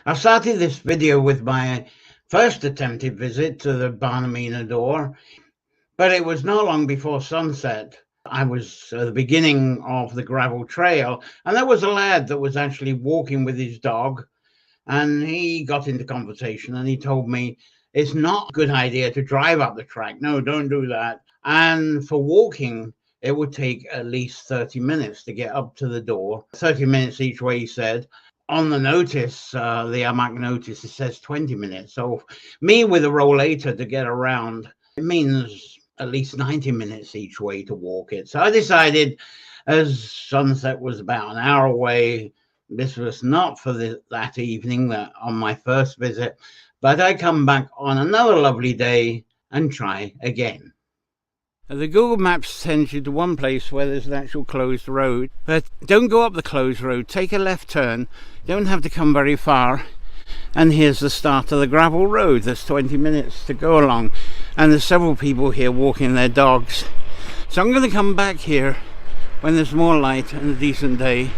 I started this video with my first attempted visit to the Barrnameenagh door, but it was not long before sunset. I was at the beginning of the gravel trail, and there was a lad that was actually walking with his dog, and he got into conversation and he told me it's not a good idea to drive up the track. No, don't do that. And for walking, it would take at least 30 minutes to get up to the door. 30 minutes each way, he said. On the notice, the Amach notice, it says 20 minutes. So me with a rollator to get around, it means at least 90 minutes each way to walk it. So I decided, as sunset was about an hour away, this was not for that evening on my first visit, but I come back on another lovely day and try again. The Google Maps sends you to one place where there's an actual closed road, but don't go up the closed road, take a left turn, don't have to come very far, and here's the start of the gravel road. There's 20 minutes to go along, and there's several people here walking their dogs. So I'm going to come back here when there's more light and a decent day.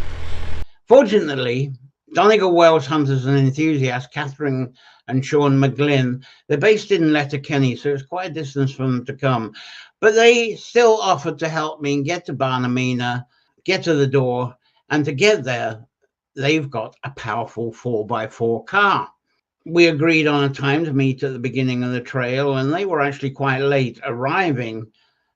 Fortunately, Donegal Wells hunters and enthusiasts Catherine and Sean McGlynn, they're based in Letterkenny, so it's quite a distance for them to come. But they still offered to help me get to Barrnameenagh, get to the door, and to get there, they've got a powerful 4x4 car. We agreed on a time to meet at the beginning of the trail, and they were actually quite late arriving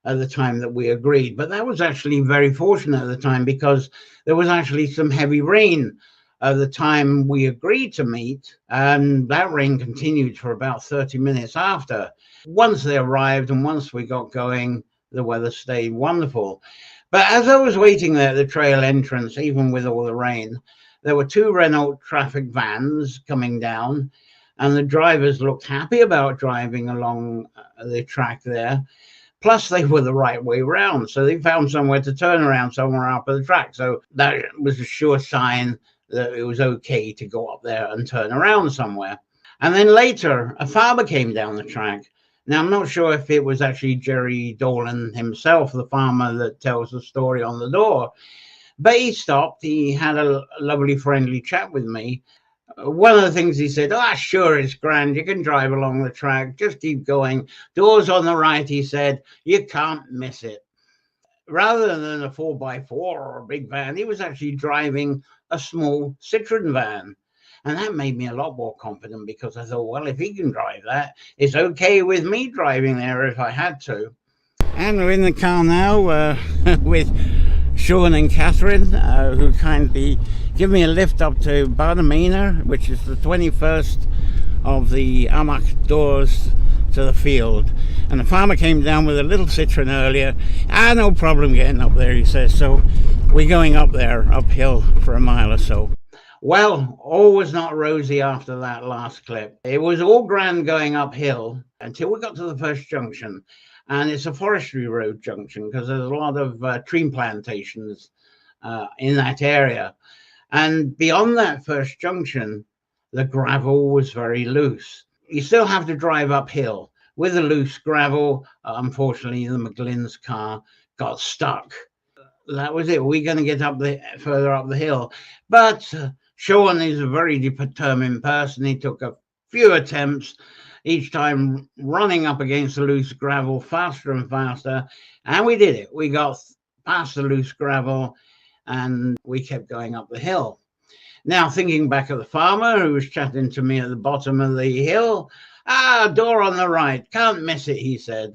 at the time that we agreed. But that was actually very fortunate at the time, because there was actually some heavy rain at the time we agreed to meet, and that rain continued for about 30 minutes after. Once they arrived and once we got going, the weather stayed wonderful. But as I was waiting there at the trail entrance, even with all the rain, there were two Renault traffic vans coming down, and the drivers looked happy about driving along the track there. Plus, they were the right way round, so they found somewhere to turn around somewhere up at the track. So that was a sure sign that it was okay to go up there and turn around somewhere. And then later, a farmer came down the track. Now, I'm not sure if it was actually Jerry Dolan himself, the farmer that tells the story on the door, but he stopped. He had a lovely, friendly chat with me. One of the things he said, sure, it's grand. You can drive along the track. Just keep going. Doors on the right, he said. You can't miss it. Rather than a 4x4 or a big van, he was actually driving a small Citroen van. And that made me a lot more confident, because I thought, well, if he can drive that, it's okay with me driving there if I had to. And we're in the car now with Sean and Catherine, who kindly give me a lift up to Barrnameenagh, which is the 21st of the Amach doors to the field. And the farmer came down with a little Citroen earlier. No problem getting up there, he says. So we're going up there, uphill for a mile or so. Well, all was not rosy after that last clip. It was all grand going uphill until we got to the first junction. And it's a forestry road junction, because there's a lot of tree plantations in that area. And beyond that first junction, the gravel was very loose. You still have to drive uphill. With the loose gravel, unfortunately, the McGlynn's car got stuck. That was it. We're going to get further up the hill. But Sean is a very determined person. He took a few attempts, each time running up against the loose gravel faster and faster. And we did it. We got past the loose gravel and we kept going up the hill. Now, thinking back at the farmer who was chatting to me at the bottom of the hill, door on the right, can't miss it, he said.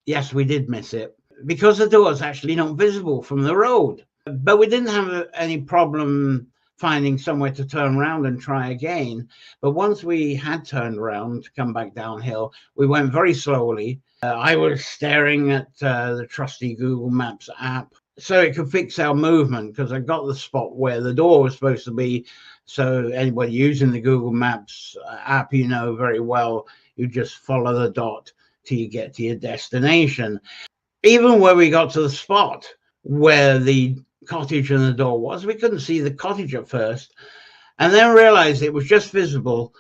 Yes, we did miss it, because the door's actually not visible from the road. But we didn't have any problem finding somewhere to turn around and try again. But once we had turned around to come back downhill, we went very slowly. I was staring at the trusty Google Maps app so it could fix our movement, because I got the spot where the door was supposed to be. So anybody using the Google Maps app, you know very well, you just follow the dot till you get to your destination. Even when we got to the spot where the cottage and the door was, we couldn't see the cottage at first, and then realized it was just visible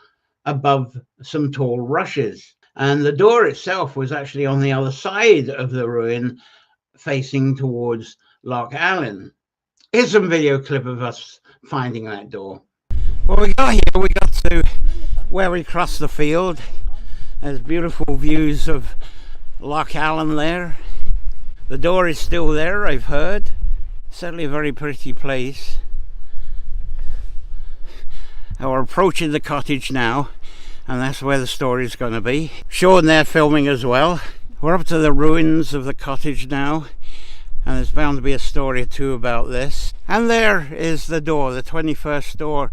above some tall rushes, and the door itself was actually on the other side of the ruin, facing towards Loch Allen. Here's some video clip of us finding that door. Well, we got to where we crossed the field. There's beautiful views of Loch Allen there. The door is still there, I've heard. Certainly a very pretty place. We're approaching the cottage now, and that's where the story is going to be. Sean there filming as well. We're up to the ruins of the cottage now, and there's bound to be a story or two about this. And there is the door, the 21st door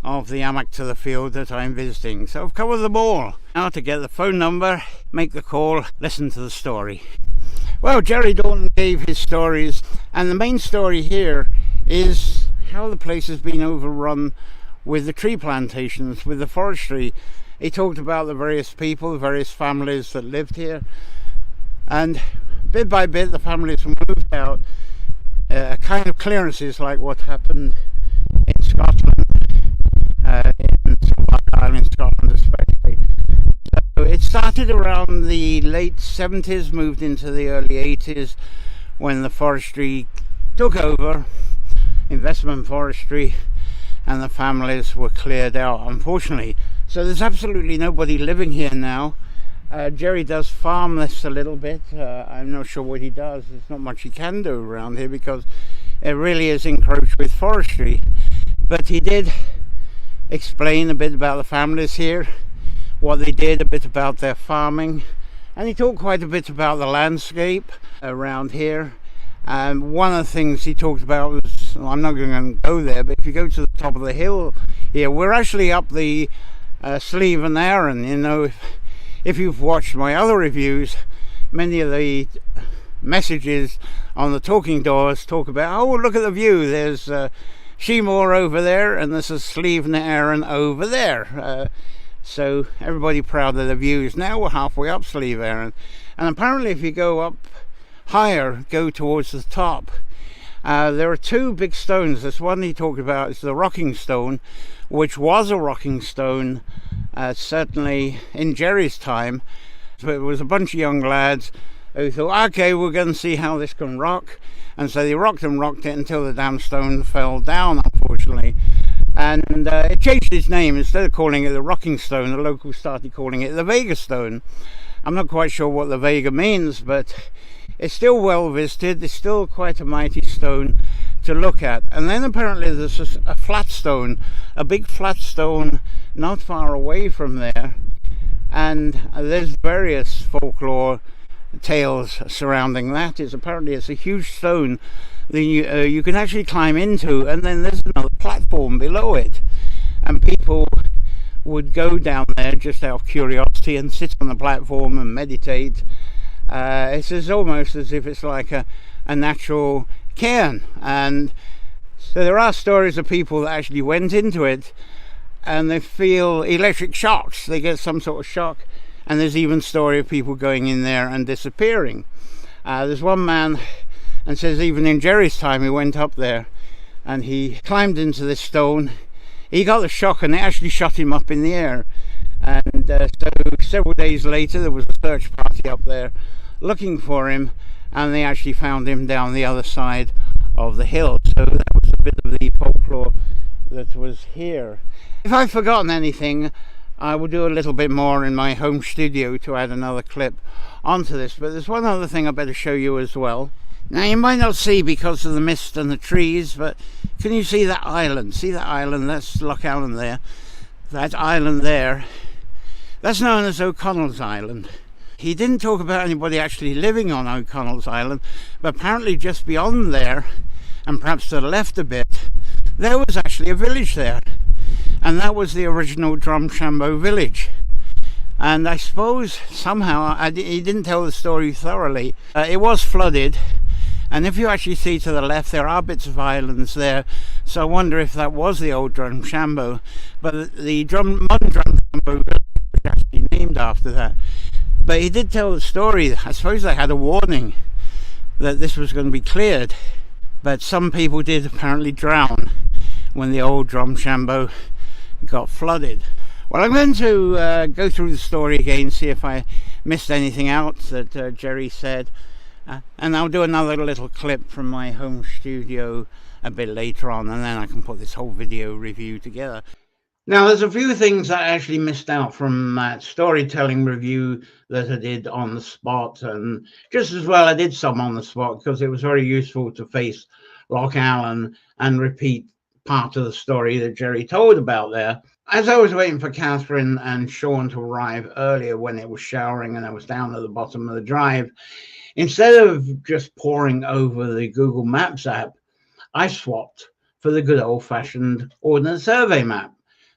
of the Amach to the field that I'm visiting. So I've covered them all. Now to get the phone number, make the call, listen to the story. Well, Jerry Dalton gave his stories, and the main story here is how the place has been overrun with the tree plantations, with the forestry. He talked about the various people, the various families that lived here, and bit by bit the families moved out. Kind of clearances like what happened in Scotland, in Sliabh, in Scotland especially. So it started around the late 70s, moved into the early 80s when the forestry took over, investment forestry, and the families were cleared out, unfortunately. So there's absolutely nobody living here now. Jerry does farm this a little bit. I'm not sure what he does. There's not much he can do around here because it really is encroached with forestry. But he did explain a bit about the families here, what they did, a bit about their farming, and he talked quite a bit about the landscape around here. And one of the things he talked about was, I'm not going to go there, but if you go to the top of the hill here, we're actually up the Sliabh and Iarainn. You know, if you've watched my other reviews, many of the messages on the talking doors talk about, oh, look at the view, there's Sheemore over there, and there's a Sliabh and Iarainn over there. So everybody proud of the views. Now we're halfway up Sliabh Iarainn, and apparently if you go up higher, go towards the top, there are two big stones. This one he talked about is the rocking stone, which was a rocking stone certainly in Jerry's time. So it was a bunch of young lads who thought, okay, we're going to see how this can rock, and so they rocked and rocked it until the damn stone fell down, unfortunately. And it changed its name. Instead of calling it the rocking stone, the locals started calling it the Vega stone. I'm not quite sure what the Vega means, but it's still well visited. It's still quite a mighty stone to look at. And then apparently there's a flat stone, a big flat stone not far away from there, and there's various folklore tales surrounding that. Apparently it's a huge stone that you can actually climb into, and then there's another platform below it, and people would go down there just out of curiosity and sit on the platform and meditate. It's almost as if it's like a natural cairn. And so there are stories of people that actually went into it and they feel electric shocks. They get some sort of shock, and there's even story of people going in there and disappearing. There's one man, and says even in Jerry's time he went up there and he climbed into this stone. He got the shock and it actually shot him up in the air. And so several days later there was a search party up there looking for him, and they actually found him down the other side of the hill. So that was a bit of the folklore that was here. If I've forgotten anything, I will do a little bit more in my home studio to add another clip onto this. But there's one other thing I better show you as well. Now you might not see because of the mist and the trees, but can you see that island? See that island? That's Loch Allen there. That island there, that's known as O'Connell's Island. He didn't talk about anybody actually living on O'Connell's Island, but apparently just beyond there, and perhaps to the left a bit, there was actually a village there. And that was the original Drumshambo village. And I suppose somehow, he didn't tell the story thoroughly, it was flooded. And if you actually see to the left, there are bits of islands there. So I wonder if that was the old Drumshambo. But the modern Drumshambo village was actually named after that. But he did tell the story. I suppose they had a warning that this was going to be cleared. But some people did apparently drown when the old Drumshambo got flooded. Well, I'm going to go through the story again, see if I missed anything out that Jerry said. And I'll do another little clip from my home studio a bit later on, and then I can put this whole video review together. Now, there's a few things I actually missed out from that storytelling review that I did on the spot, and just as well I did some on the spot because it was very useful to face Loch Allen and repeat part of the story that Jerry told about there. As I was waiting for Catherine and Sean to arrive earlier when it was showering and I was down at the bottom of the drive, instead of just poring over the Google Maps app, I swapped for the good old-fashioned Ordnance Survey map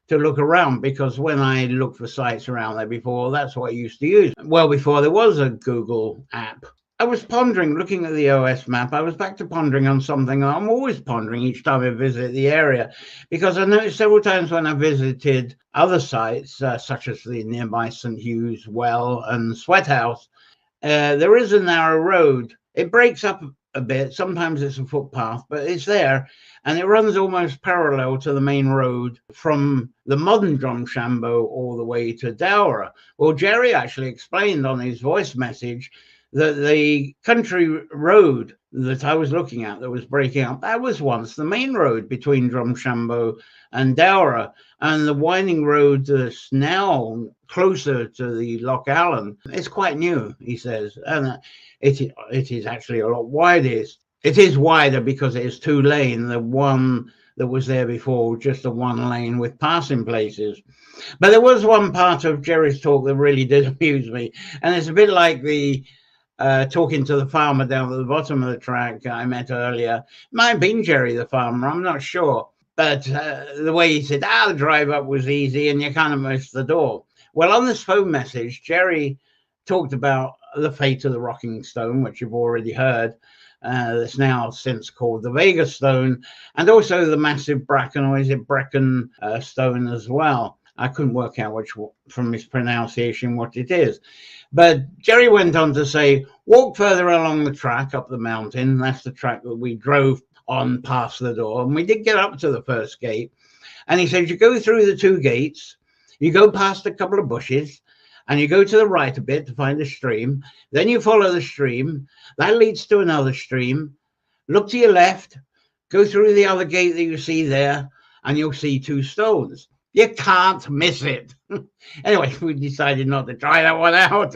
to look around, because when I looked for sites around there before, that's what I used to use. Well, before there was a Google app. I was pondering, looking at the OS map, I was back to pondering on something I'm always pondering each time I visit the area, because I noticed several times when I visited other sites, such as the nearby St. Hugh's Well and Sweat House, there is a narrow road. It breaks up a bit. Sometimes it's a footpath, but it's there, and it runs almost parallel to the main road from the modern Drumshanbo all the way to Dowra. Well, Jerry actually explained on his voice message that the country road that I was looking at that was breaking up, that was once the main road between Drumshanbo and Dowra, and the winding road that's now closer to the Loch Allen, it's quite new, he says, and it is actually a lot wider. It is wider because it is two lane. The one that was there before was just a one lane with passing places. But there was one part of Jerry's talk that really did amuse me, and it's a bit like the talking to the farmer down at the bottom of the track I met earlier. Might have been Jerry the farmer, I'm not sure. But the way he said, the drive up was easy and you kind of missed the door. Well, on this phone message, Jerry talked about the fate of the rocking stone, which you've already heard. That's now since called the Vega stone, and also the massive bracken, or is it Brecon stone as well. I couldn't work out which, from his pronunciation, what it is. But Jerry went on to say, walk further along the track up the mountain. That's the track that we drove on past the door. And we did get up to the first gate. And he said, you go through the two gates, you go past a couple of bushes, and you go to the right a bit to find a stream. Then you follow the stream. That leads to another stream. Look to your left, go through the other gate that you see there, and you'll see two stones. You can't miss it. Anyway, we decided not to try that one out.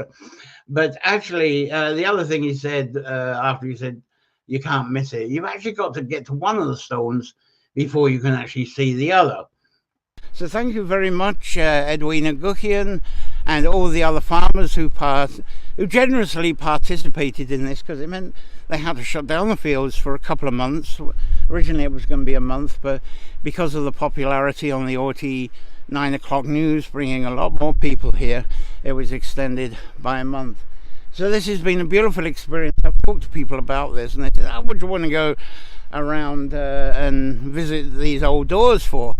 But actually, the other thing he said after he said, you can't miss it, you've actually got to get to one of the stones before you can actually see the other. So thank you very much, Edwina Guchian, and all the other farmers who generously participated in this, because it meant they had to shut down the fields for a couple of months. Originally it was going to be a month, but because of the popularity on the RT 9 o'clock news bringing a lot more people here, it was extended by a month. So this has been a beautiful experience. I've talked to people about this and they said, would you want to go around and visit these old doors for?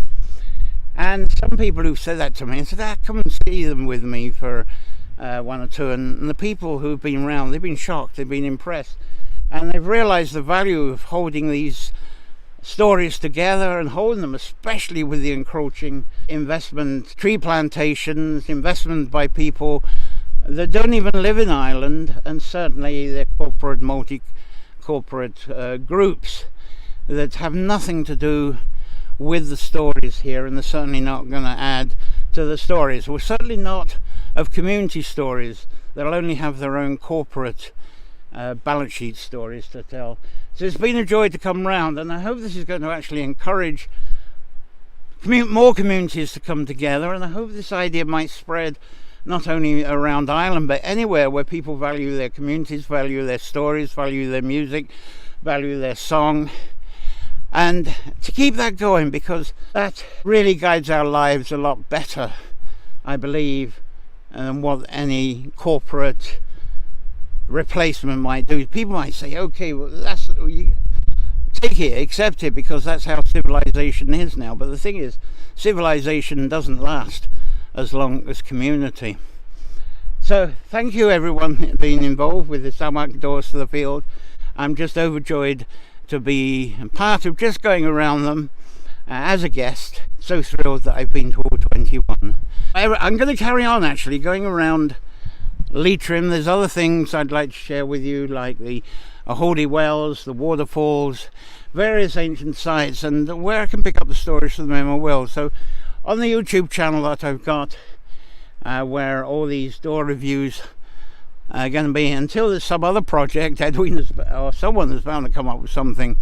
And some people who've said that to me and said, come and see them with me for one or two, and the people who've been around, they've been shocked, they've been impressed, and they've realized the value of holding these stories together and holding them, especially with the encroaching investment, tree plantations, investment by people that don't even live in Ireland, and certainly the corporate, multi-corporate groups that have nothing to do with the stories here, and they're certainly not going to add to the stories. We're certainly not of community stories. They'll only have their own corporate balance sheet stories to tell. So it's been a joy to come round, and I hope this is going to actually encourage more communities to come together, and I hope this idea might spread not only around Ireland but anywhere where people value their communities, value their stories, value their music, value their song, and to keep that going, because that really guides our lives a lot better, I believe, than what any corporate replacement might do. People might say, okay, well, take it, accept it, because that's how civilization is now. But the thing is, civilization doesn't last as long as community. So thank you everyone being involved with this Amach Doors to the Field. I'm just overjoyed to be part of just going around them as a guest. So thrilled that I've been to all 21. I'm going to carry on actually going around Leitrim. There's other things I'd like to share with you, like the Holy Wells, the waterfalls, various ancient sites, and where I can pick up the stories from the Memo Wells. So on the YouTube channel that I've got, where all these door reviews are going to be, until there's some other project, Edwin or someone is bound to come up with something.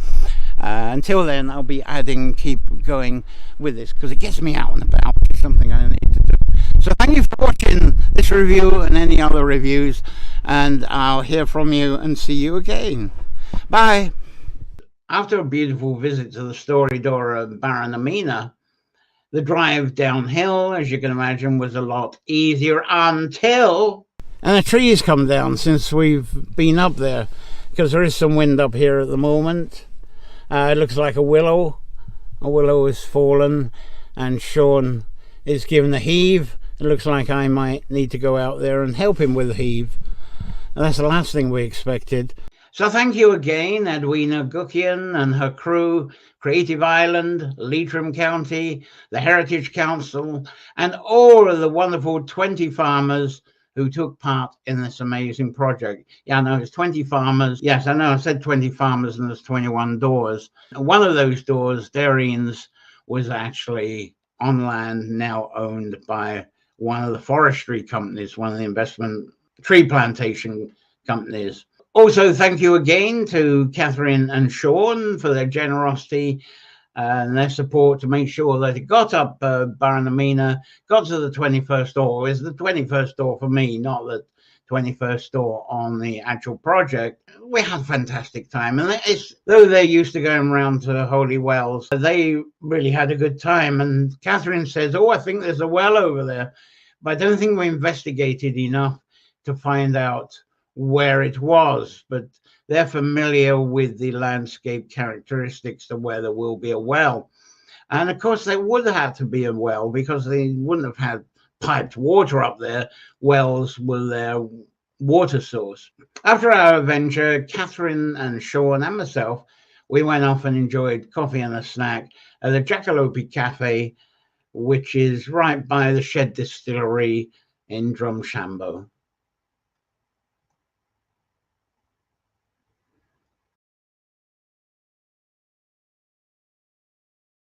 Until then, I'll be keep going with this, because it gets me out and about, which is something I need to do. So thank you for watching this review and any other reviews, and I'll hear from you and see you again. Bye. After a beautiful visit to the story door of Barrnameenagh, the drive downhill, as you can imagine, was a lot easier until... And the trees come down since we've been up there, because there is some wind up here at the moment. It looks like a willow. A willow has fallen, and Sean is given a heave. It looks like I might need to go out there and help him with the heave. And that's the last thing we expected. So thank you again, Edwina Gukian and her crew, Creative Island, Leitrim County, the Heritage Council, and all of the wonderful 20 farmers who took part in this amazing project. Yeah, I know it's 20 farmers. Yes, I know I said 20 farmers and there's 21 doors. One of those doors, Iarainn, was actually on land now owned by one of the forestry companies, one of the investment tree plantation companies. Also, thank you again to Catherine and Sean for their generosity and their support to make sure that it got up Barrnameenagh, got to the 21st door. It was the 21st door for me, not the 21st door on the actual project. We had a fantastic time, and though they're used to going around to holy wells, they really had a good time. And Catherine says, oh, I think there's a well over there, but I don't think we investigated enough to find out where it was, but they're familiar with the landscape characteristics of where there will be a well. And of course there would have to be a well, because they wouldn't have had piped water up there. Wells were their water source. After our adventure, Catherine and Sean and myself, we went off and enjoyed coffee and a snack at the Jackalope Cafe, which is right by the Shed Distillery in Drumshambo.